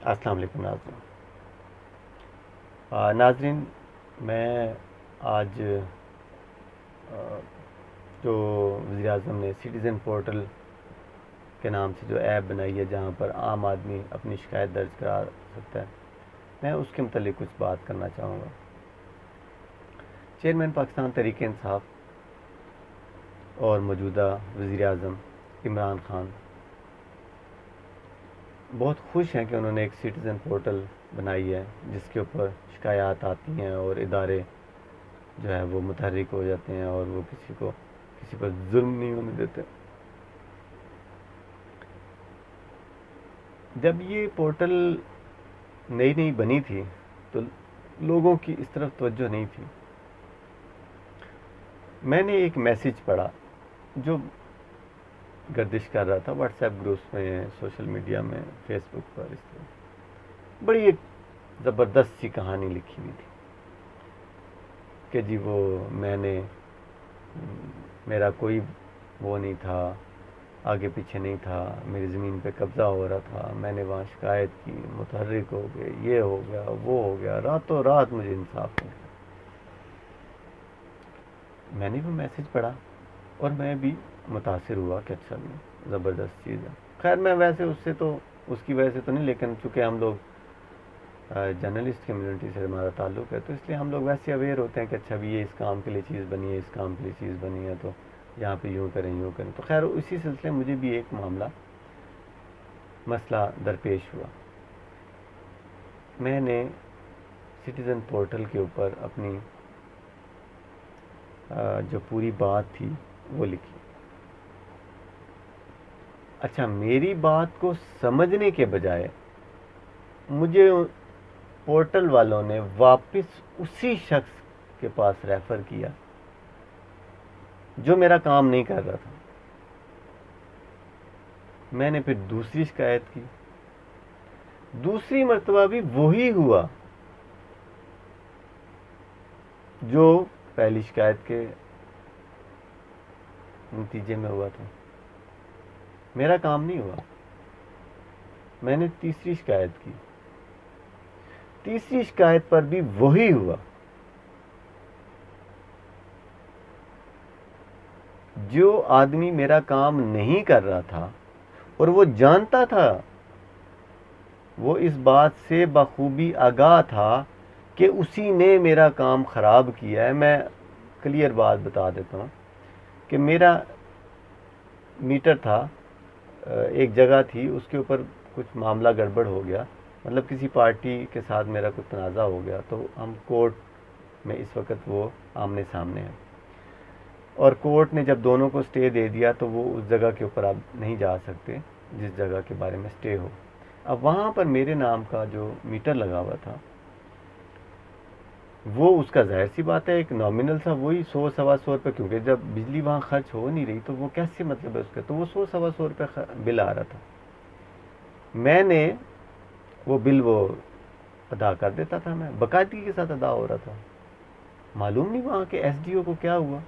अस्सलाम वालेकुम नाज़रीन। नाज़रीन, मैं आज जो वज़ीर-ए-आज़म ने सिटीज़न पोर्टल के नाम से जो ऐप बनाई है जहाँ पर आम आदमी अपनी शिकायत दर्ज करा सकता है, मैं उसके मतलब कुछ बात करना चाहूँगा। चेयरमैन पाकिस्तान तहरीक-ए-इंसाफ और मौजूदा वज़ीर-ए-आज़म इमरान खान बहुत खुश हैं कि उन्होंने एक सिटीज़न पोर्टल बनाई है जिसके ऊपर शिकायत आती हैं और इदारे जो है वो मुतहर्रिक हो जाते हैं और वो किसी पर जुल्म नहीं होने देते। जब ये पोर्टल नई नई बनी थी तो लोगों की इस तरफ तवज्जो नहीं थी। मैंने एक मैसेज पढ़ा जो गर्दिश कर रहा था व्हाट्सएप ग्रुप्स में, सोशल मीडिया में, फेसबुक पर। इस तरह बड़ी एक ज़बरदस्त सी कहानी लिखी हुई थी कि जी वो मेरा कोई वो नहीं था, आगे पीछे नहीं था, मेरी ज़मीन पे कब्ज़ा हो रहा था, मैंने वहाँ शिकायत की, मुतहर्रिक हो गए, ये हो गया, वो हो गया, रातों रात मुझे इंसाफ मिल गया। मैंने वो मैसेज पढ़ा और मैं भी मुतासिर हुआ कि अच्छा भी ज़बरदस्त चीज़ है। खैर मैं वैसे उसकी वजह से तो नहीं, लेकिन चूँकि हम लोग जर्नलिस्ट कम्युनिटी से हमारा ताल्लुक़ है तो इसलिए हम लोग वैसे अवेयर होते हैं कि अच्छा भी ये इस काम के लिए चीज़ बनी है, इस काम के लिए चीज़ बनी है, तो यहाँ पे यूँ करें। तो खैर इसी सिलसिले में मुझे भी एक मसला दरपेश हुआ। मैंने सिटीज़न पोर्टल के ऊपर अपनी जो पूरी बात थी वो लिखी। अच्छा, मेरी बात को समझने के बजाय मुझे पोर्टल वालों ने वापस उसी शख्स के पास रेफ़र किया जो मेरा काम नहीं कर रहा था। मैंने फिर दूसरी शिकायत की, दूसरी मर्तबा भी वही हुआ जो पहली शिकायत के नतीजे में हुआ था। मेरा काम नहीं हुआ। मैंने तीसरी शिकायत की, तीसरी शिकायत पर भी वही हुआ। जो आदमी मेरा काम नहीं कर रहा था और वो जानता था, वो इस बात से बखूबी आगाह था कि उसी ने मेरा काम ख़राब किया है। मैं क्लियर बात बता देता हूँ कि मेरा मीटर था, एक जगह थी, उसके ऊपर कुछ मामला गड़बड़ हो गया, मतलब किसी पार्टी के साथ मेरा कुछ तनाज़ा हो गया, तो हम कोर्ट में इस वक्त वो आमने सामने हैं और कोर्ट ने जब दोनों को स्टे दे दिया तो वो उस जगह के ऊपर आप नहीं जा सकते जिस जगह के बारे में स्टे हो। अब वहाँ पर मेरे नाम का जो मीटर लगा हुआ था वो उसका जाहिर सी बात है एक नॉमिनल सा वही 100-125 रुपये, क्योंकि जब बिजली वहाँ खर्च हो नहीं रही तो वो कैसे मतलब है उसका, तो वो 100-125 रुपये बिल आ रहा था। मैंने वो बिल वो अदा कर देता था, मैं बाकायदगी के साथ अदा हो रहा था। मालूम नहीं वहाँ के एसडीओ को क्या हुआ,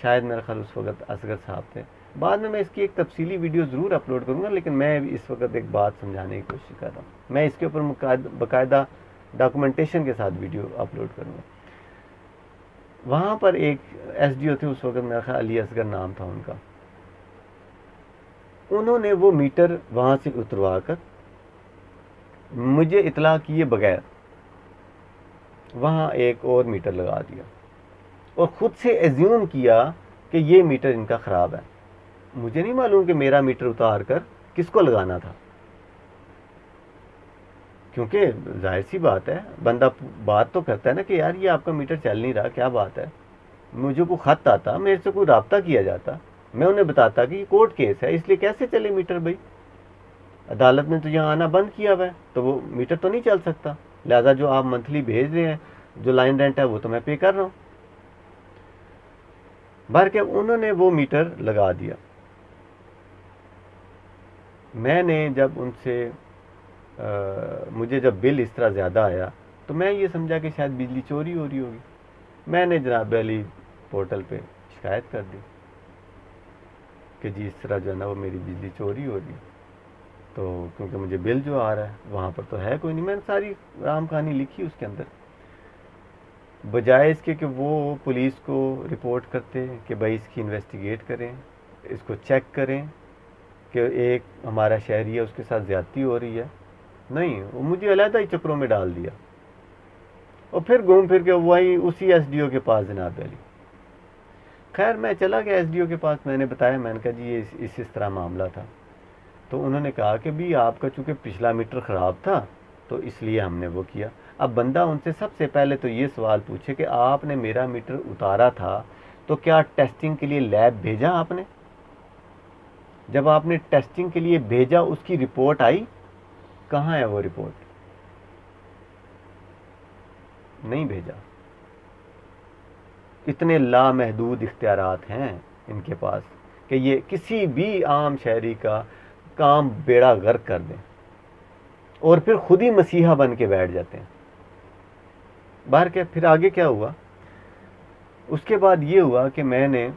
शायद मेरा ख्याल उस वक्त असगर साहब थे। बाद में मैं इसकी एक तफसीली वीडियो ज़रूर अपलोड करूँगा, लेकिन मैं इस वक्त एक बात समझाने की कोशिश कर रहा हूँ। मैं इसके ऊपर बाकायदा डॉक्यूमेंटेशन के साथ वीडियो अपलोड करूँगा। वहाँ पर एक एसडीओ थे उस वक्त, मेरा ख्याल अली असगर नाम था उनका। उन्होंने वो मीटर वहाँ से उतरवा कर मुझे इतला किए बगैर वहाँ एक और मीटर लगा दिया और ख़ुद से एज्यूम किया कि ये मीटर इनका ख़राब है। मुझे नहीं मालूम कि मेरा मीटर उतार कर किसको लगाना था, क्योंकि जाहिर सी बात है बंदा बात तो करता है ना कि यार ये आपका मीटर चल नहीं रहा, क्या बात है। मुझे को ख़त आता, मेरे से कोई रब्ता किया जाता, मैं उन्हें बताता कि ये कोर्ट केस है इसलिए कैसे चले मीटर, भाई अदालत ने तो यहाँ आना बंद किया हुआ है तो वो मीटर तो नहीं चल सकता, लिहाजा जो आप मंथली भेज रहे हैं जो लाइन रेंट है वो तो मैं पे कर रहा हूँ। भर के उन्होंने वो मीटर लगा दिया। मैंने जब उनसे मुझे जब बिल इस तरह ज़्यादा आया तो मैं ये समझा कि शायद बिजली चोरी हो रही होगी। मैंने जनाब अली पोर्टल पे शिकायत कर दी कि जी इस तरह जो है ना वो मेरी बिजली चोरी हो रही है। तो क्योंकि मुझे बिल जो आ रहा है वहाँ पर तो है कोई नहीं, मैंने सारी राम कहानी लिखी उसके अंदर। बजाय इसके कि वो पुलिस को रिपोर्ट करते कि भाई इसकी इन्वेस्टिगेट करें, इसको चेक करें कि एक हमारा शहरी है उसके साथ ज़्यादती हो रही है, नहीं, वो मुझे अलहदा ही चक्रों में डाल दिया। और फिर घूम फिर के वही उसी एसडीओ के पास जनाब अली। खैर मैं चला गया एसडीओ के पास, मैंने बताया, मैंने कहा जी ये इस तरह मामला था। तो उन्होंने कहा कि भी आपका चूँकि पिछला मीटर ख़राब था तो इसलिए हमने वो किया। अब बंदा उनसे सबसे पहले तो ये सवाल पूछे कि आपने मेरा मीटर उतारा था तो क्या टेस्टिंग के लिए लैब भेजा आपने? जब आपने टेस्टिंग के लिए भेजा उसकी रिपोर्ट आई? कहाँ है वो रिपोर्ट? नहीं भेजा। इतने लामहदूद इख्तियारात हैं इनके पास कि ये किसी भी आम शहरी का काम बेड़ा गर्क कर दें और फिर खुद ही मसीहा बन के बैठ जाते हैं। बाहर क्या फिर आगे क्या हुआ? उसके बाद ये हुआ कि मैंने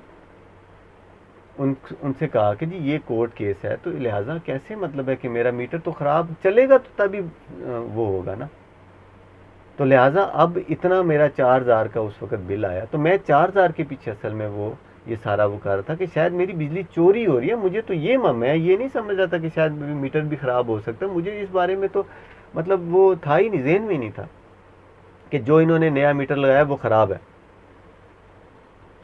उनसे कहा कि जी ये कोर्ट केस है तो लिहाजा कैसे मतलब है कि मेरा मीटर तो ख़राब चलेगा तो तभी वो होगा ना। तो लिहाजा अब इतना मेरा 4000 का उस वक्त बिल आया, तो मैं 4000 के पीछे असल में वो ये सारा वो कर रहा था कि शायद मेरी बिजली चोरी हो रही है। मुझे तो ये मैं ये नहीं समझ रहा था कि शायद मीटर भी ख़राब हो सकता है। मुझे इस बारे में तो मतलब वो था ही नहीं, ज़हन में नहीं था कि जो इन्होंने नया मीटर लगाया वो ख़राब है।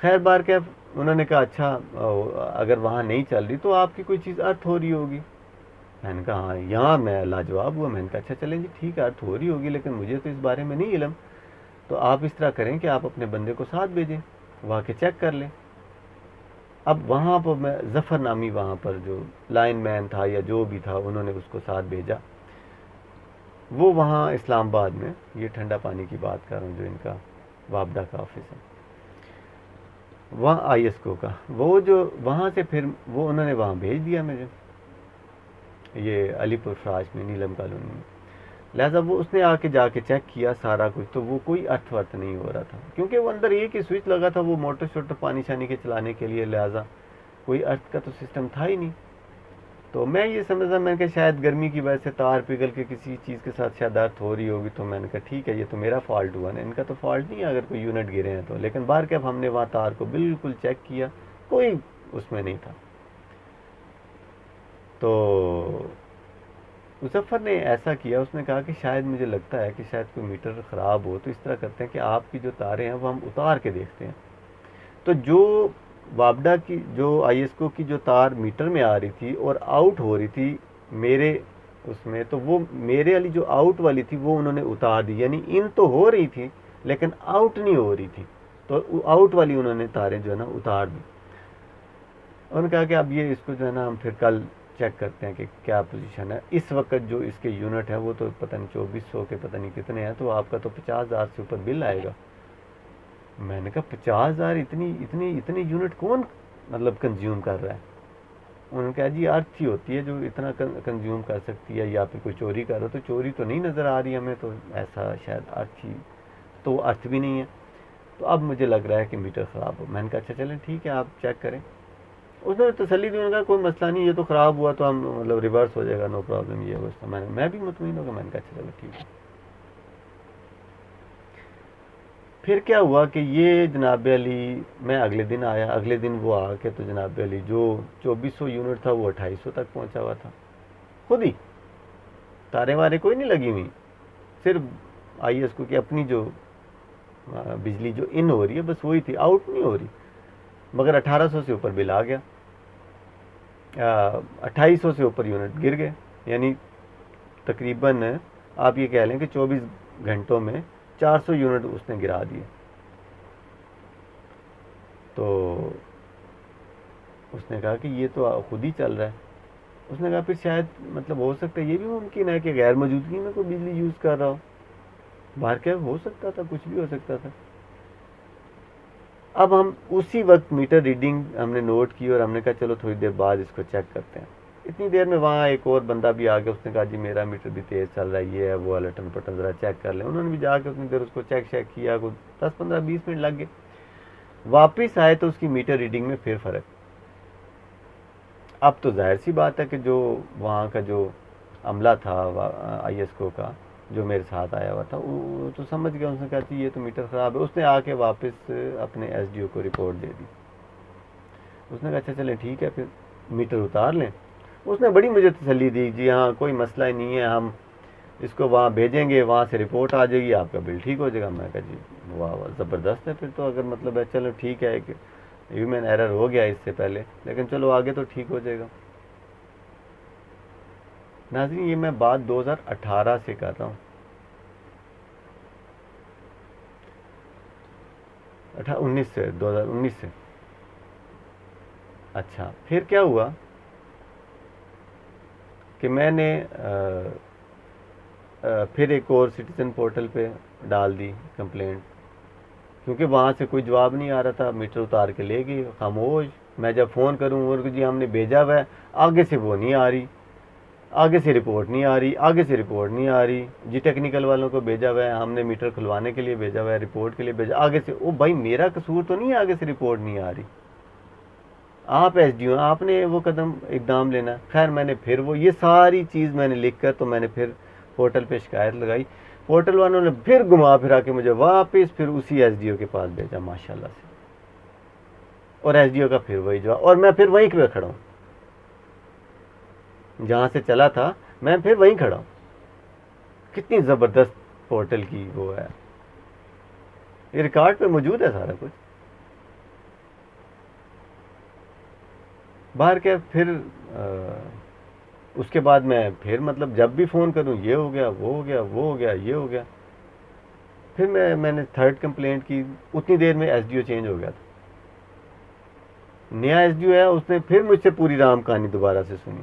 खैर बार क्या उन्होंने कहा अच्छा अगर वहाँ नहीं चल रही तो आपकी कोई चीज़ अर्थ हो रही होगी। मैंने कहा हाँ, यहाँ मैं लाजवाब हुआ। मैंने कहा अच्छा चलें जी ठीक है, अर्थ हो रही होगी लेकिन मुझे तो इस बारे में नहीं इलम। तो आप इस तरह करें कि आप अपने बंदे को साथ भेजें, वहाँ के चेक कर लें। अब वहाँ पर मैं जफ़र नामी वहाँ पर जो लाइन मैन था या जो भी था उन्होंने उसको साथ भेजा। वो वहाँ इस्लामाबाद में, ये ठंडा पानी की बात कर रहा हूँ, जो इनका वापडा का ऑफिस है वहाँ ISCO का, वो जो वहाँ से फिर वो उन्होंने वहाँ भेज दिया मुझे, ये अलीपुर फराज में नीलम कॉलोनी में। लिहाजा वो उसने आके जाके चेक किया सारा कुछ, तो वो कोई अर्थ वर्थ नहीं हो रहा था क्योंकि वो अंदर एक ही स्विच लगा था वो मोटर शोटर पानी शानी के चलाने के लिए, लिहाजा कोई अर्थ का तो सिस्टम था ही नहीं। तो मैं ये समझा, मैंने कहा शायद गर्मी की वजह से तार पिघल के किसी चीज़ के साथ शायद अर्थ हो रही होगी। तो मैंने कहा ठीक है ये तो मेरा फॉल्ट हुआ ना, इनका तो फॉल्ट नहीं है अगर कोई यूनिट गिरे हैं तो। लेकिन बाहर के अब हमने वहाँ तार को बिल्कुल चेक किया, कोई उसमें नहीं था। तो मुजफ्फर ने ऐसा किया, उसने कहा कि शायद मुझे लगता है कि शायद कोई मीटर ख़राब हो, तो इस तरह करते हैं कि आपकी जो तारें हैं वो हम उतार के देखते हैं। तो जो वापडा की जो ISCO की जो तार मीटर में आ रही थी और आउट हो रही थी मेरे उसमें, तो वो मेरे वाली जो आउट वाली थी वो उन्होंने उतार दी, यानी इन तो हो रही थी लेकिन आउट नहीं हो रही थी, तो आउट वाली उन्होंने तारें जो है ना उतार दी। उन्होंने कहा कि अब ये इसको जो है ना हम फिर कल चेक करते हैं कि क्या पोजीशन है। इस वक्त जो इसके यूनिट है वो तो पता नहीं 2400 के पता नहीं कितने हैं, तो आपका तो 50,000 से ऊपर बिल आएगा। मैंने कहा 50,000 इतनी इतनी इतनी यूनिट कौन मतलब कंज्यूम कर रहा है? उन्होंने कहा जी अर्थ ही होती है जो इतना कंज्यूम कर सकती है, या फिर कोई चोरी कर रहा, तो चोरी तो नहीं नज़र आ रही हमें, तो ऐसा शायद अर्थ ही, तो अर्थ भी नहीं है। तो अब मुझे लग रहा है कि मीटर ख़राब हो। मैंने कहा अच्छा चलें ठीक है आप चेक करें। उसने तसल्ली दी, उन्होंने कहा कोई मसला नहीं, ये तो ख़राब हुआ तो हम मतलब रिवर्स हो जाएगा, नो प्रॉब्लम, ये वो। मैं भी मुतमईन हो गया। मैंने कहा अच्छा चलो ठीक है। फिर क्या हुआ कि ये जनाब अली, मैं अगले दिन आया, अगले दिन वो आके तो जनाब अली जो 2400 यूनिट था वो 2800 तक पहुंचा हुआ था। खुद ही तारे वारे कोई नहीं लगी हुई, सिर्फ ISCO की अपनी जो बिजली जो इन हो रही है बस वही थी, आउट नहीं हो रही। मगर 1800 से ऊपर बिल आ गया, 2800 से ऊपर यूनिट गिर गए, यानी तकरीबन आप ये कह लें कि 24 घंटों में 400 यूनिट उसने गिरा दिए। तो उसने कहा कि ये तो खुद ही चल रहा है। उसने कहा फिर शायद मतलब हो सकता है ये भी मुमकिन है कि गैर मौजूदगी में कोई बिजली यूज़ कर रहा हो। बाहर क्या हो सकता था, कुछ भी हो सकता था। अब हम उसी वक्त मीटर रीडिंग हमने नोट की और हमने कहा चलो थोड़ी देर बाद इसको चेक करते हैं। इतनी देर में वहाँ एक और बंदा भी आ गया, उसने कहा जी मेरा मीटर भी तेज़ चल रहा है, ये है वो है, लटन पटन ज़रा चेक कर लें। उन्होंने भी जाके उतनी देर उसको चेक किया, कुछ 10-15-20 मिनट लग गए। वापस आए तो उसकी मीटर रीडिंग में फिर फ़र्क। अब तो जाहिर सी बात है कि जो वहाँ का जो अमला था ISO का जो मेरे साथ आया हुआ था, वो तो समझ गया, उसने कहा कि ये तो मीटर ख़राब है। उसने आके वापस अपने SDO को रिपोर्ट दे दी। उसने कहा अच्छा चलें ठीक है, फिर मीटर उतार लें। उसने बड़ी मुझे तसल्ली दी, जी हाँ कोई मसला ही नहीं है, हम इसको वहाँ भेजेंगे, वहाँ से रिपोर्ट आ जाएगी, आपका बिल ठीक हो जाएगा। मैं कहा जी वाह वाह ज़बरदस्त है फिर तो, अगर मतलब है चलो ठीक है, एक ह्यूमन एरर हो गया इससे पहले, लेकिन चलो आगे तो ठीक हो जाएगा। नाज़रीन ये मैं बात 2018 से कर रहा हूँ, 19 से, 2019 से। अच्छा फिर क्या हुआ कि मैंने फिर एक और सिटीज़न पोर्टल पे डाल दी कंप्लेंट, क्योंकि वहाँ से कोई जवाब नहीं आ रहा था। मीटर उतार के ले गई खामोश। मैं जब फ़ोन करूँ वो जी हमने भेजा हुआ है, आगे से वो नहीं आ रही, आगे से रिपोर्ट नहीं आ रही, आगे से रिपोर्ट नहीं आ रही। जी टेक्निकल वालों को भेजा हुआ है, हमने मीटर खुलवाने के लिए भेजा हुआ है, रिपोर्ट के लिए भेजा, आगे से। ओ भाई मेरा कसूर तो नहीं है आगे से रिपोर्ट नहीं आ रही, आप SDO आपने वो कदम इकदाम लेना। खैर मैंने फिर वो ये सारी चीज़ मैंने लिख कर तो मैंने फिर पोर्टल पे शिकायत लगाई। पोर्टल वालों ने फिर घुमा फिरा के मुझे वापस फिर उसी SDO के पास भेजा माशाल्लाह से, और SDO का फिर वही जवाब, और मैं फिर वहीं पे खड़ा हूँ जहाँ से चला था, मैं फिर वहीं खड़ा हूँ। कितनी ज़बरदस्त पोर्टल की वो है, ये रिकॉर्ड पे मौजूद है सारा कुछ। बाहर क्या फिर उसके बाद मैं फिर मतलब जब भी फ़ोन करूँ ये हो गया, वो हो गया, वो हो गया, ये हो गया। फिर मैंने थर्ड कंप्लेंट की, उतनी देर में SDO चेंज हो गया था, नया SDO है। उसने फिर मुझसे पूरी राम कहानी दोबारा से सुनी,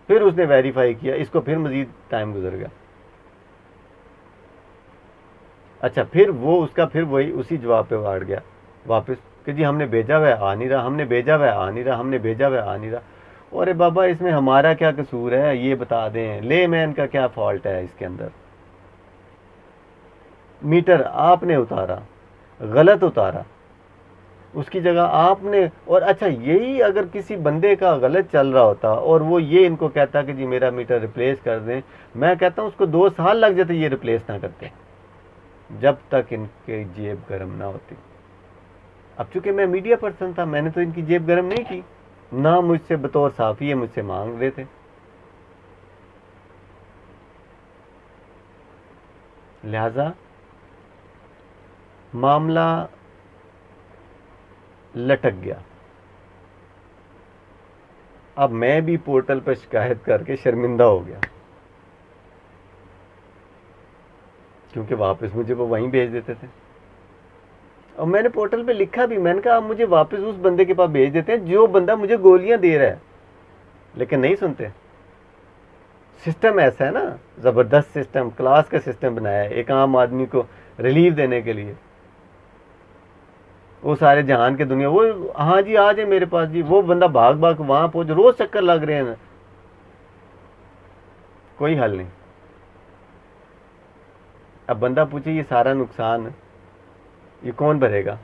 फिर उसने वेरीफाई किया इसको, फिर मज़ीद टाइम गुजर गया। अच्छा फिर वो उसका फिर वही उसी जवाब पे वाड़ गया वापस कि जी हमने भेजा हुआ है आ नहीं रहा, हमने भेजा हुआ है आ नहीं रहा, हमने भेजा हुआ है आ नहीं रहा। अरे बाबा इसमें हमारा क्या कसूर है ये बता दें, लेमैन का क्या फॉल्ट है इसके अंदर। मीटर आपने उतारा, गलत उतारा, उसकी जगह आपने। और अच्छा यही अगर किसी बंदे का गलत चल रहा होता और वो ये इनको कहता कि जी मेरा मीटर रिप्लेस कर दें, मैं कहता हूँ उसको 2 साल लग जाते ये रिप्लेस ना करते, जब तक इनकी जेब गर्म ना होती। अब चूंकि मैं मीडिया पर्सन था, मैंने तो इनकी जेब गर्म नहीं की, ना मुझसे बतौर साफ़ी ये मुझसे मांग रहे थे। लिहाजा मामला लटक गया। अब मैं भी पोर्टल पर शिकायत करके शर्मिंदा हो गया, क्योंकि वापस मुझे वो वहीं भेज देते थे। और मैंने पोर्टल पे लिखा भी, मैंने कहा आप मुझे वापस उस बंदे के पास भेज देते हैं जो बंदा मुझे गोलियां दे रहा है, लेकिन नहीं सुनते। सिस्टम ऐसा है ना, ज़बरदस्त सिस्टम, क्लास का सिस्टम बनाया है एक आम आदमी को रिलीफ देने के लिए। वो सारे जहान के दुनिया, वो हाँ जी आ जाए मेरे पास जी, वो बंदा भाग भाग वहां पहुंच, रोज चक्कर लग रहे हैं ना, कोई हल नहीं। अब बंदा पूछे ये सारा नुकसान ये कौन भरेगा,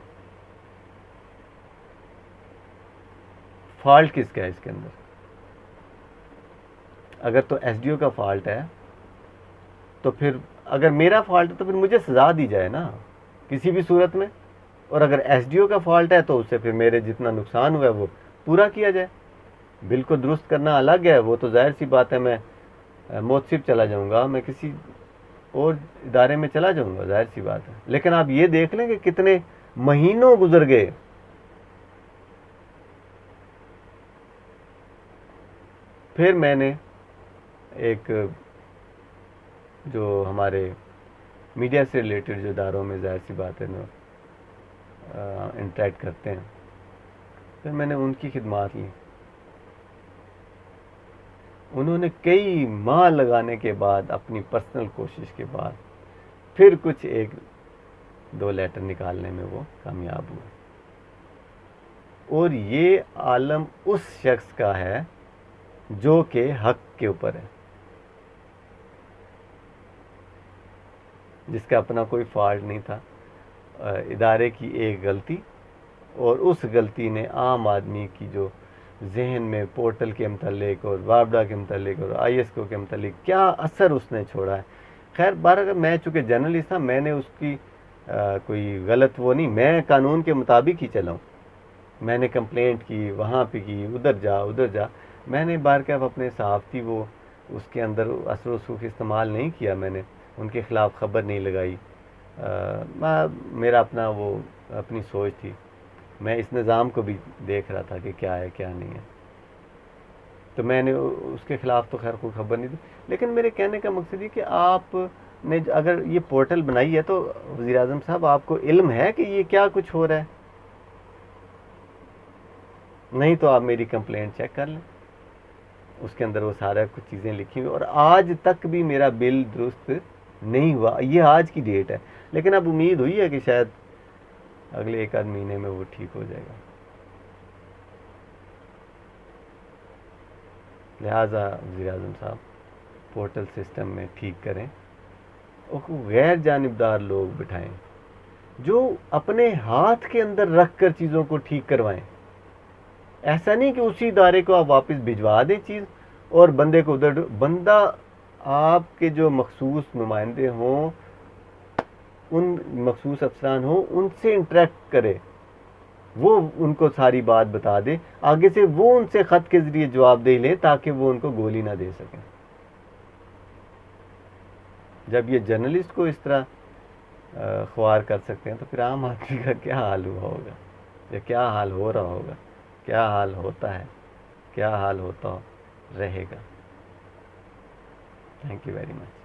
फॉल्ट किसका है इसके अंदर। अगर तो SDO का फॉल्ट है तो फिर, अगर मेरा फॉल्ट है तो फिर मुझे सजा दी जाए ना किसी भी सूरत में, और अगर SDO का फॉल्ट है तो उससे फिर मेरे जितना नुकसान हुआ है वो पूरा किया जाए। बिल को दुरुस्त करना अलग है, वो तो जाहिर सी बात है, मैं मोतसिब चला जाऊंगा, मैं किसी और इदारे में चला जाऊंगा, जाहिर सी बात है। लेकिन आप ये देख लें कि कितने महीनों गुजर गए। फिर मैंने एक जो हमारे मीडिया से रिलेटेड जो इदारों में जाहिर सी बात है ना इंटरेक्ट करते हैं, फिर मैंने उनकी खिदमात ली। उन्होंने कई माह लगाने के बाद, अपनी पर्सनल कोशिश के बाद, फिर कुछ 1-2 लेटर निकालने में वो कामयाब हुए। और ये आलम उस शख्स का है जो कि हक के ऊपर है, जिसका अपना कोई फॉल्ट नहीं था, इदारे की एक गलती, और उस गलती ने आम आदमी की जो जहन में पोर्टल के मतलब और वापडा के मतलब और ISO के मतलब क्या असर उसने छोड़ा है। खैर बार मैं चूँकि जर्नलिस्ट था, मैंने उसकी कोई गलत वो नहीं, मैं कानून के मुताबिक ही चलाऊँ। मैंने कंप्लेंट की, वहाँ पे की, उधर जा उधर जा, मैंने बार कैफ अपने सहाफ़ती वो उसके अंदर असर वसूख इस्तेमाल नहीं किया, मैंने उनके ख़िलाफ़ ख़बर नहीं लगाई। मेरा अपना वो अपनी सोच थी, मैं इस निज़ाम को भी देख रहा था कि क्या है क्या नहीं है, तो मैंने उसके ख़िलाफ़ तो खैर कोई ख़बर नहीं दी। लेकिन मेरे कहने का मकसद ये कि आपने अगर ये पोर्टल बनाई है तो वज़ीर आज़म साहब आपको इल्म है कि ये क्या कुछ हो रहा है? नहीं तो आप मेरी कंप्लेंट चेक कर लें, उसके अंदर वो सारा कुछ चीज़ें लिखी हुई, और आज तक भी मेरा बिल दुरुस्त नहीं हुआ। ये आज की डेट है, लेकिन अब उम्मीद हुई है कि शायद अगले एक आध महीने में वो ठीक हो जाएगा। लिहाजा वज़ीर आज़म साहब पोर्टल सिस्टम में ठीक करें और गैर जानिबदार लोग बिठाएं जो अपने हाथ के अंदर रख कर चीज़ों को ठीक करवाएं। ऐसा नहीं कि उसी इदारे को आप वापस भिजवा दें चीज़ और बंदे को उधर, बंदा आपके जो मखसूस नुमाइंदे हों, उन मखसूस अफसरान हों, उनसे इंटरेक्ट करे, वो उनको सारी बात बता दे, आगे से वो उनसे ख़त के ज़रिए जवाबदेही लें ताकि वो उनको गोली ना दे सकें। जब ये जर्नलिस्ट को इस तरह ख्वार कर सकते हैं तो फिर आम आदमी का क्या हाल हुआ होगा, या क्या हाल हो रहा होगा, क्या हाल होता है, क्या हाल होता रहेगा। Thank you very much.